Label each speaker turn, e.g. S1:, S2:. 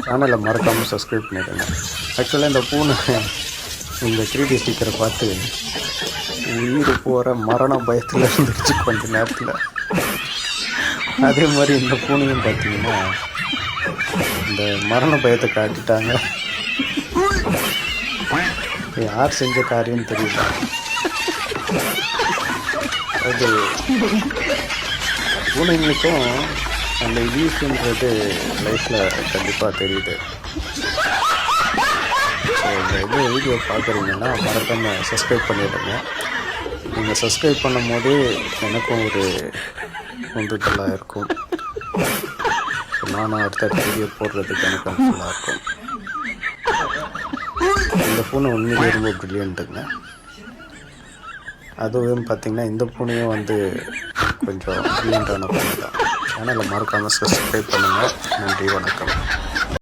S1: சேனலை மறக்காமல் சப்ஸ்கிரைப் பண்ணிடுங்க. ஆக்சுவலாக இந்த பூனை இந்த 3D ஸ்டிக்கரை பார்த்து உயிர் போகிற மரண பயத்தில் இருந்துச்சு கொஞ்ச நேரத்தில். அதே மாதிரி இந்த பூனையும் பார்த்தீங்கன்னா இந்த மரண பயத்தை காட்டிட்டாங்க. யார் செஞ்ச காரியம்னு தெரியல. அது பூனைங்களுக்கும் அந்த யூஸ்ன்றது லைஃப்பில் கண்டிப்பாக தெரியுது. ஸோ இந்த வீடியோ பார்க்குறீங்கன்னா மறக்காமல் சப்ஸ்கிரைப் பண்ணிவிடுங்க. நீங்கள் சப்ஸ்கிரைப் பண்ணும் போது எனக்கும் ஒரு உந்துதலாக இருக்கும். நானும் அடுத்த வீடியோ போடுறதுக்கு எனக்கு ஹெல்ப்ஃபுல்லாக இருக்கும். இந்த பூனை உண்மையிலே ரொம்ப ப்ரில்லியண்ட்டுங்க. அதுவும் பார்த்திங்கன்னா இந்த பூனையும் கொஞ்சம் ப்ரில்லியண்ட்டான பூனை தான். சேனலை மறக்காமல் சப்ஸ்கிரைப் பண்ணுங்கள். நன்றி, வணக்கம்.